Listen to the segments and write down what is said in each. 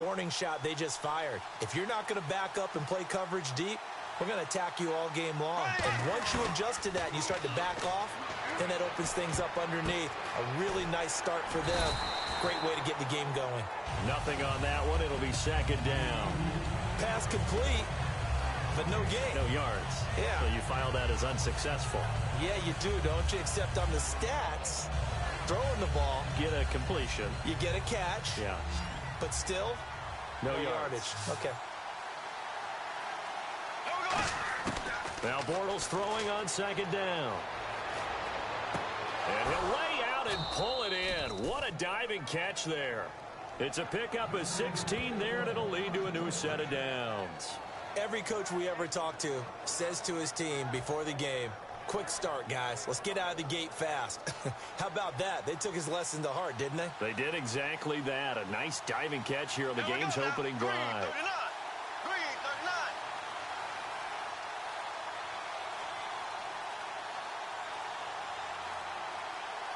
Warning shot they just fired. If you're not going to back up and play coverage deep, we're going to attack you all game long. And once you adjust to that and you start to back off, then that opens things up underneath. A really nice start for them. Great way to get the game going. Nothing on that one. It'll be second down. Pass complete, but no gain. No yards. Yeah. So you file that as unsuccessful. Yeah, you do, don't you? Except on the stats, throwing the ball. Get a completion. You get a catch. Yeah. But still, no yardage. Okay. Now Bortles throwing on second down. And he'll lay out and pull it in. What a diving catch there. It's a pickup of 16 there, and it'll lead to a new set of downs. Every coach we ever talk to says to his team before the game, quick start, guys. Let's get out of the gate fast. How about that? They took his lesson to heart, didn't they? They did exactly that. A nice diving catch here on the game's opening drive.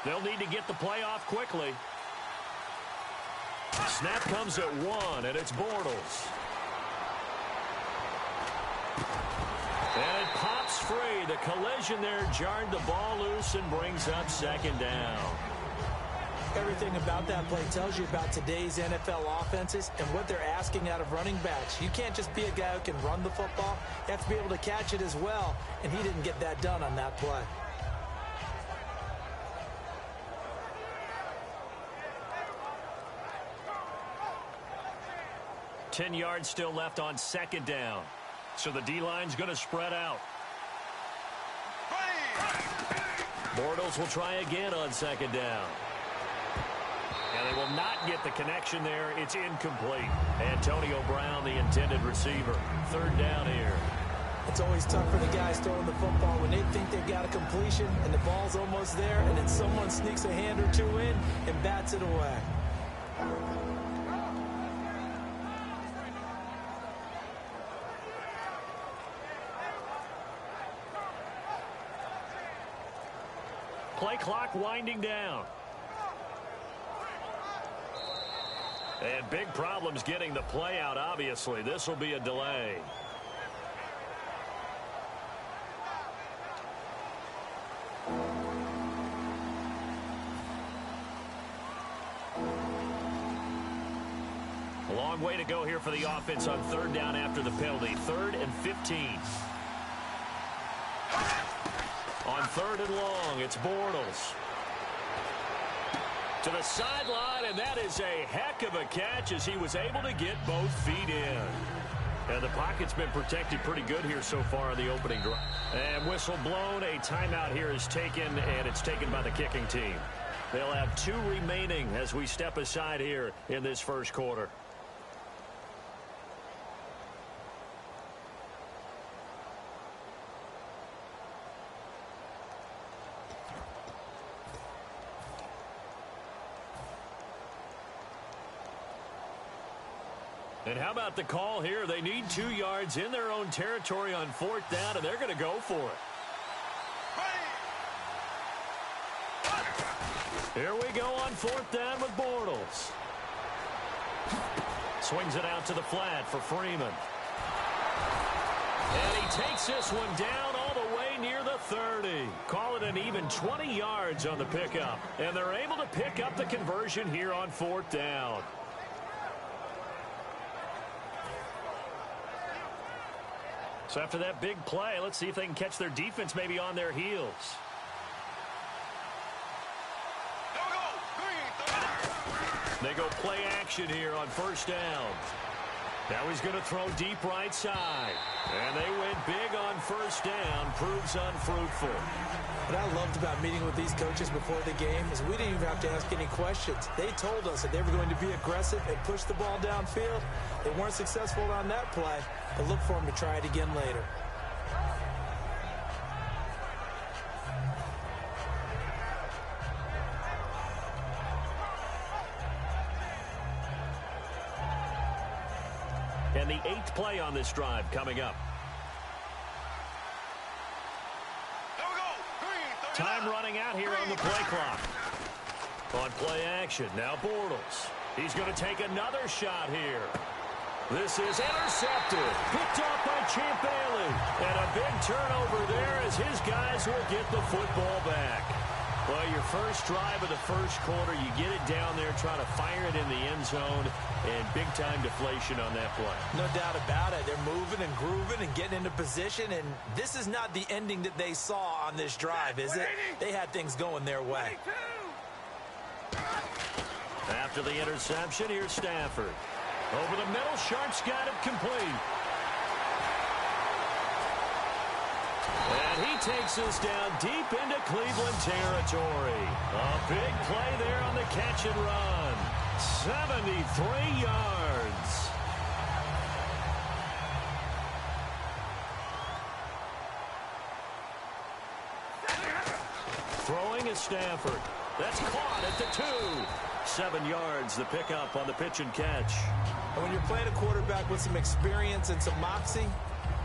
They'll need to get the play off quickly. Snap comes at 1, and it's Bortles. And it pops free. The collision there jarred the ball loose and brings up second down. Everything about that play tells you about today's NFL offenses and what they're asking out of running backs. You can't just be a guy who can run the football. You have to be able to catch it as well, and he didn't get that done on that play. Ten yards still left on second down. So the D-line's going to spread out. Bortles will try again on second down. And they will not get the connection there. It's incomplete. Antonio Brown, the intended receiver. Third down here. It's always tough for the guys throwing the football when they think they've got a completion and the ball's almost there, and then someone sneaks a hand or two in and bats it away. Play clock winding down. And big problems getting the play out, obviously. This will be a delay. A long way to go here for the offense on third down after the penalty. 3rd and 15. On 3rd and long, it's Bortles. To the sideline, and that is a heck of a catch as he was able to get both feet in. And the pocket's been protected pretty good here so far in the opening drive. And whistle blown, a timeout here is taken, and it's taken by the kicking team. They'll have 2 remaining as we step aside here in this first quarter. And how about the call here? They need 2 yards in their own territory on 4th down, and they're going to go for it. Here we go on 4th down with Bortles. Swings it out to the flat for Freeman. And he takes this one down all the way near the 30. Call it an even 20 yards on the pickup. And they're able to pick up the conversion here on 4th down. So after that big play, let's see if they can catch their defense maybe on their heels. They go play action here on 1st down. Now he's going to throw deep right side. And they went big on 1st down. Proves unfruitful. What I loved about meeting with these coaches before the game is we didn't even have to ask any questions. They told us that they were going to be aggressive and push the ball downfield. They weren't successful on that play, but look for them to try it again later. And the 8th play on this drive coming up. Time running out here on the play clock. On play action, now Bortles. He's going to take another shot here. This is intercepted. Picked off by Champ Bailey. And a big turnover there as his guys will get the football back. Well, your first drive of the first quarter, you get it down there, try to fire it in the end zone, and big-time deflation on that play. No doubt about it. They're moving and grooving and getting into position, and this is not the ending that they saw on this drive, is it? They had things going their way. After the interception, here's Stafford. Over the middle, Sharp's got it complete. And he takes us down deep into Cleveland territory. A big play there on the catch and run. 73 yards. Throwing is Stafford. That's caught at the 2. 7 yards, the pickup on the pitch and catch. And when you're playing a quarterback with some experience and some moxie,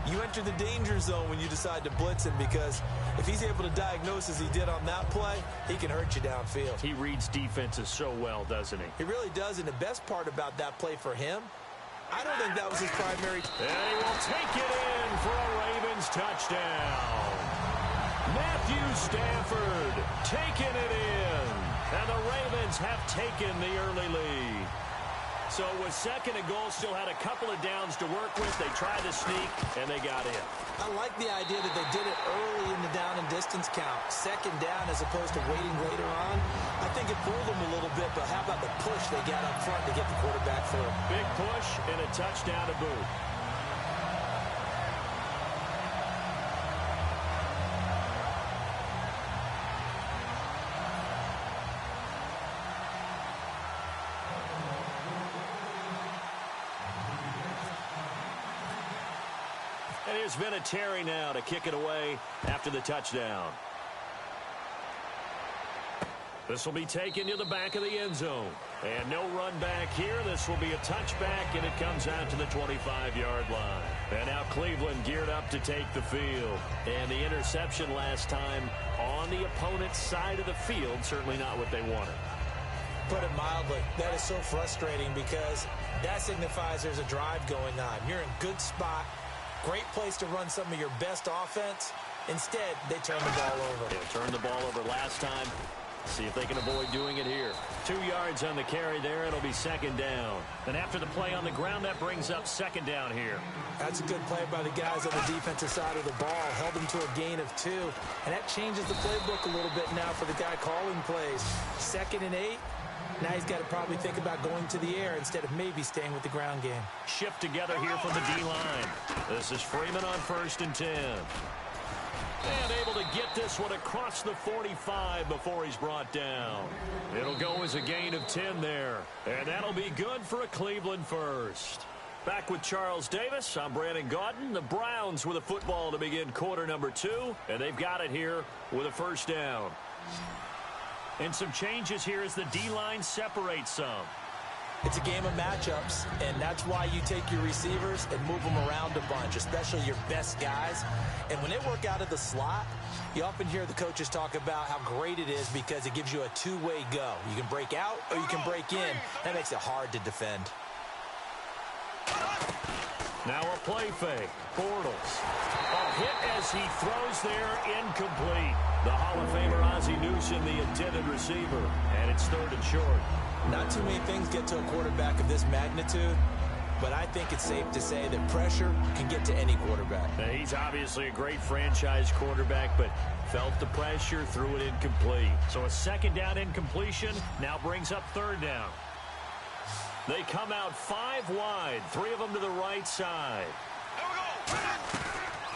you enter the danger zone when you decide to blitz him, because if he's able to diagnose as he did on that play, he can hurt you downfield. He reads defenses so well, doesn't he? He really does, and the best part about that play for him, I don't think that was his primary. And he will take it in for a Ravens touchdown. Matthew Stafford taking it in. And the Ravens have taken the early lead. So with second and goal, still had a couple of downs to work with. They tried to sneak, and they got in. I like the idea that they did it early in the down and distance count. Second down as opposed to waiting later on. I think it fooled them a little bit, but how about the push they got up front to get the quarterback through? Big push and a touchdown to boot. And it's been a Terry now to kick it away after the touchdown. This will be taken to the back of the end zone. And no run back here. This will be a touchback, and it comes out to the 25-yard line. And now Cleveland geared up to take the field. And the interception last time on the opponent's side of the field, certainly not what they wanted. Put it mildly, that is so frustrating, because that signifies there's a drive going on. You're in good spot. Great place to run some of your best offense. Instead, they turn the ball over. They turned the ball over last time. See if they can avoid doing it here. 2 yards on the carry there. It'll be second down. And after the play on the ground, that brings up second down here. That's a good play by the guys on the defensive side of the ball. Held them to a gain of 2. And that changes the playbook a little bit now for the guy calling plays. 2nd and 8. Now he's got to probably think about going to the air instead of maybe staying with the ground game. Shift together here from the D-line. This is Freeman on 1st and 10. And able to get this one across the 45 before he's brought down. It'll go as a gain of 10 there. And that'll be good for a Cleveland first. Back with Charles Davis, I'm Brandon Gaudin. The Browns with a football to begin quarter number 2. And they've got it here with a first down. And some changes here as the D-line separates some. It's a game of matchups, and that's why you take your receivers and move them around a bunch, especially your best guys. And when they work out of the slot, you often hear the coaches talk about how great it is because it gives you a two-way go. You can break out or you can break in. That makes it hard to defend. Now a play fake. Bortles. A hit as he throws there, incomplete. The Hall of Famer Ozzie Newsome, the intended receiver. And it's 3rd and short. Not too many things get to a quarterback of this magnitude, but I think it's safe to say that pressure can get to any quarterback. Now, he's obviously a great franchise quarterback, but felt the pressure, threw it incomplete. So a second down incompletion now brings up 3rd down. They come out 5 wide, 3 of them to the right side.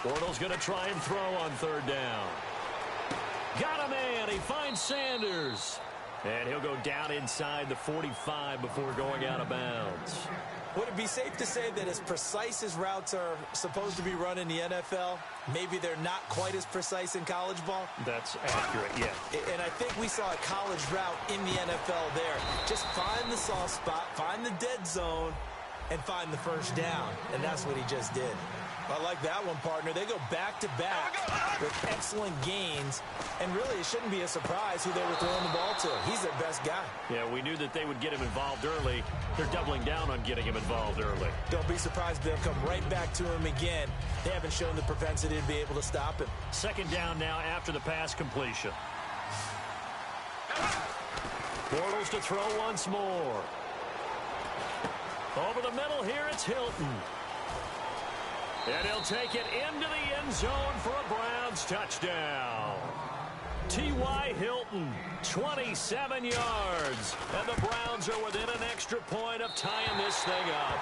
Bortles going to try and throw on 3rd down. Got a man. He finds Sanders. And he'll go down inside the 45 before going out of bounds. Would it be safe to say that as precise as routes are supposed to be run in the NFL, maybe they're not quite as precise in college ball? That's accurate, yeah. And I think we saw a college route in the NFL there. Just find the soft spot, find the dead zone, and find the first down. And that's what he just did. I like that one, partner. They go back-to-back with excellent gains, and really it shouldn't be a surprise who they were throwing the ball to. He's their best guy. Yeah, we knew that they would get him involved early. They're doubling down on getting him involved early. Don't be surprised if they'll come right back to him again. They haven't shown the propensity to be able to stop him. Second down now after the pass completion. Bortles to throw once more. Over the middle here, it's Hilton. And he'll take it into the end zone for a Browns touchdown. T.Y. Hilton, 27 yards. And the Browns are within an extra point of tying this thing up.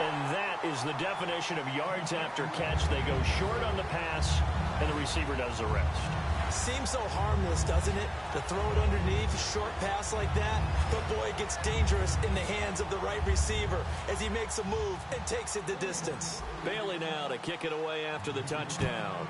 And that is the definition of yards after catch. They go short on the pass, and the receiver does the rest. Seems so harmless, doesn't it? To throw it underneath, a short pass like that. But, boy, it gets dangerous in the hands of the right receiver as he makes a move and takes it the distance. Bailey now to kick it away after the touchdown.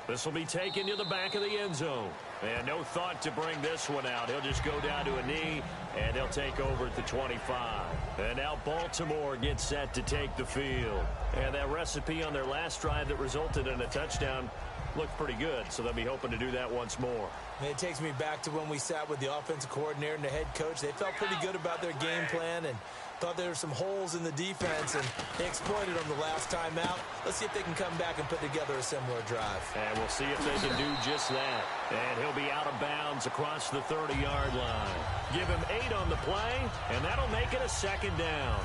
This will be taken to the back of the end zone. And no thought to bring this one out. He'll just go down to a knee, and he'll take over at the 25. And now Baltimore gets set to take the field. And that recipe on their last drive that resulted in a touchdown looked pretty good, so they'll be hoping to do that once more. And it takes me back to when we sat with the offensive coordinator and the head coach. They felt pretty good about their game plan and thought there were some holes in the defense, and they exploited them the last time out. Let's see if they can come back and put together a similar drive. And we'll see if they can do just that. And he'll be out of bounds across the 30-yard line. Give him 8 on the play, and that'll make it a second down.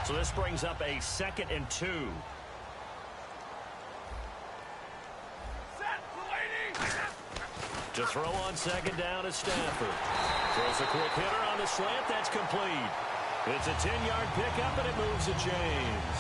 So this brings up a 2nd and 2. To throw on second down is Stafford. Throws a quick hitter on the slant. That's complete. It's a 10-yard pickup, and it moves the chains.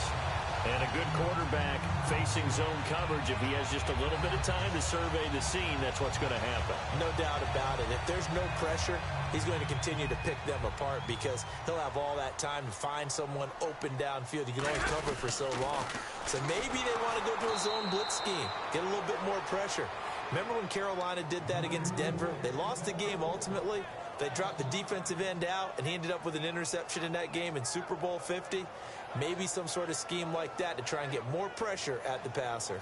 And a good quarterback facing zone coverage. If he has just a little bit of time to survey the scene, that's what's going to happen. No doubt about it. If there's no pressure, he's going to continue to pick them apart because he'll have all that time to find someone open downfield. You can only cover for so long. So maybe they want to go to a zone blitz scheme, get a little bit more pressure. Remember when Carolina did that against Denver? They lost the game ultimately. They dropped the defensive end out, and he ended up with an interception in that game in Super Bowl 50. Maybe some sort of scheme like that to try and get more pressure at the passer.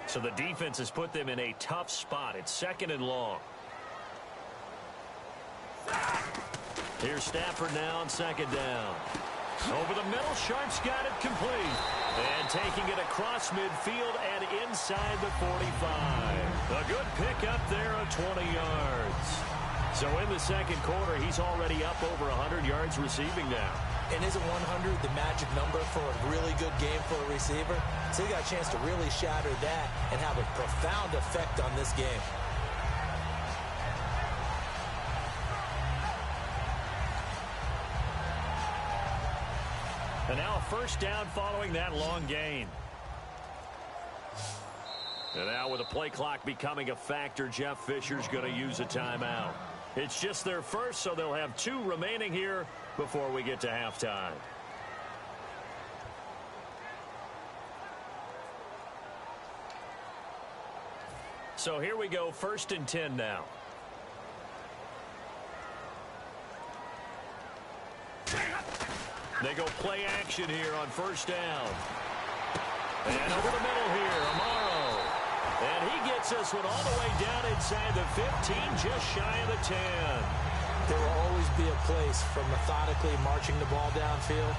So the defense has put them in a tough spot. It's 2nd and long. Here's Stafford now on 2nd down. Over the middle, Sharp's got it complete. And taking it across midfield and inside the 45. A good pickup there of 20 yards. So in the second quarter, he's already up over 100 yards receiving now. And isn't 100 the magic number for a really good game for a receiver? So he got a chance to really shatter that and have a profound effect on this game. And now a first down following that long gain. And now with the play clock becoming a factor, Jeff Fisher's going to use a timeout. It's just their first, so they'll have 2 remaining here before we get to halftime. So here we go, 1st and 10 now. They go play action here on first down. And over the middle here, Amaro. And he gets this one all the way down inside the 15, just shy of the 10. There will always be a place for methodically marching the ball downfield.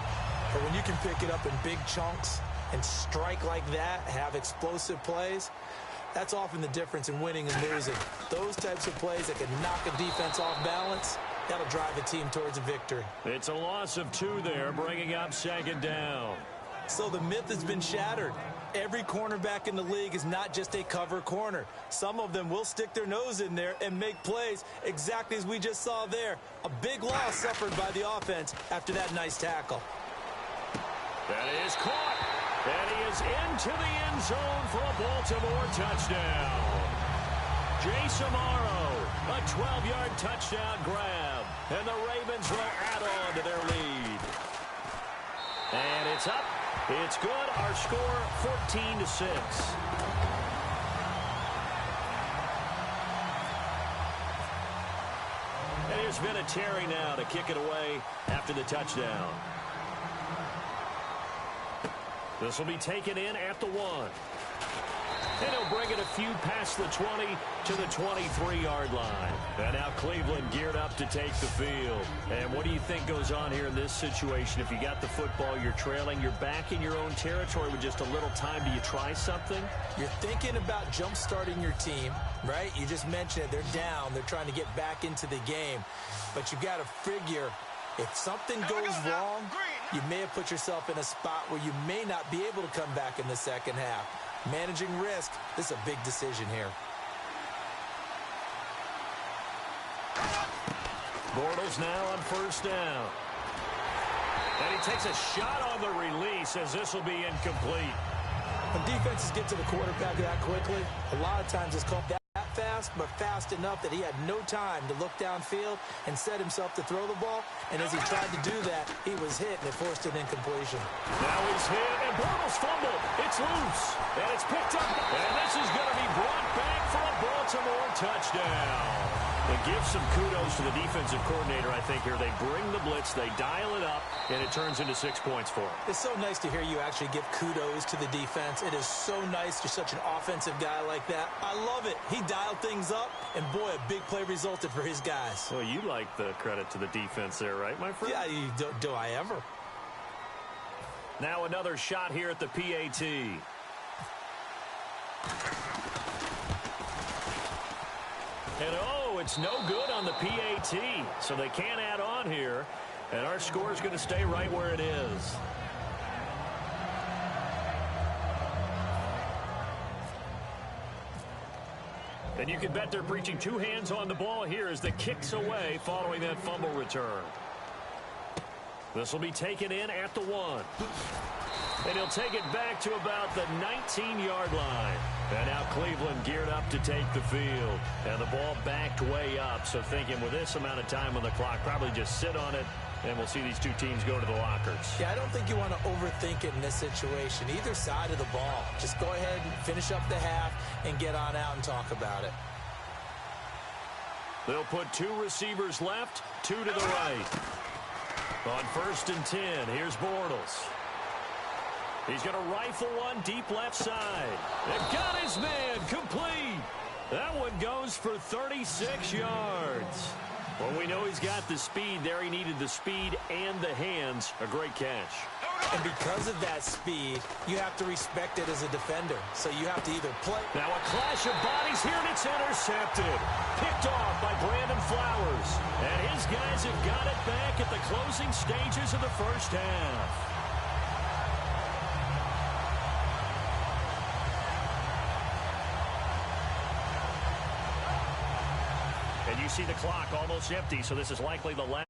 But when you can pick it up in big chunks and strike like that, have explosive plays, that's often the difference in winning and losing. Those types of plays that can knock a defense off balance, that'll drive a team towards a victory. It's a loss of 2 there, bringing up 2nd down. So the myth has been shattered. Every cornerback in the league is not just a cover corner. Some of them will stick their nose in there and make plays exactly as we just saw there. A big loss suffered by the offense after that nice tackle. That is caught. And he is into the end zone for a Baltimore touchdown. Jace Amaro A 12-yard touchdown grab. And the Ravens will add on to their lead. And it's up. It's good. Our score, 14-6. And here's Vinatieri now to kick it away after the touchdown. This will be taken in at the 1. And he'll bring it a few past the 20 to the 23-yard line. And now Cleveland geared up to take the field. And what do you think goes on here in this situation? If you got the football, you're trailing, you're back in your own territory with just a little time. Do you try something? You're thinking about jump-starting your team, right? You just mentioned it. They're down. They're trying to get back into the game. But you've got to figure if something goes wrong, you may have put yourself in a spot where you may not be able to come back in the second half. Managing risk, this is a big decision here. Bortles now on first down. And he takes a shot on the release as this will be incomplete. When defenses get to the quarterback that quickly, a lot of times it's called that fast, but fast enough that he had no time to look downfield and set himself to throw the ball. And as he tried to do that, he was hit, and it forced an incompletion. Now he's hit, and Bortles fumbled. It's loose, and it's picked up. And this is going to be brought back for a Baltimore touchdown. It gives some kudos to the defensive coordinator, I think, here. They bring the blitz, they dial it up, and it turns into 6 points for him. It's so nice to hear you actually give kudos to the defense. It is so nice. You're such an offensive guy like that. I love it. He dialed things up, and boy, a big play resulted for his guys. Well, you like the credit to the defense there, right, my friend? Yeah, do I ever? Now another shot here at the PAT. And it's no good on the PAT, so they can't add on here. And our score is going to stay right where it is. And you can bet they're preaching two hands on the ball here as the kick's away following that fumble return. This will be taken in at the 1. And he'll take it back to about the 19-yard line. And now Cleveland geared up to take the field. And the ball backed way up. So thinking with this amount of time on the clock, probably just sit on it, and we'll see these two teams go to the lockers. Yeah, I don't think you want to overthink it in this situation. Either side of the ball. Just go ahead and finish up the half and get on out and talk about it. They'll put two receivers left, two to the right. On 1st and 10, here's Bortles. He's going to rifle one deep left side. They've got his man complete. That one goes for 36 yards. Well, we know he's got the speed there. He needed the speed and the hands. A great catch. And because of that speed, you have to respect it as a defender. So you have to either play. Now a clash of bodies here, and it's intercepted. Picked off by Brandon Flowers. And his guys have got it back at the closing stages of the first half. And you see the clock almost empty, so this is likely the last.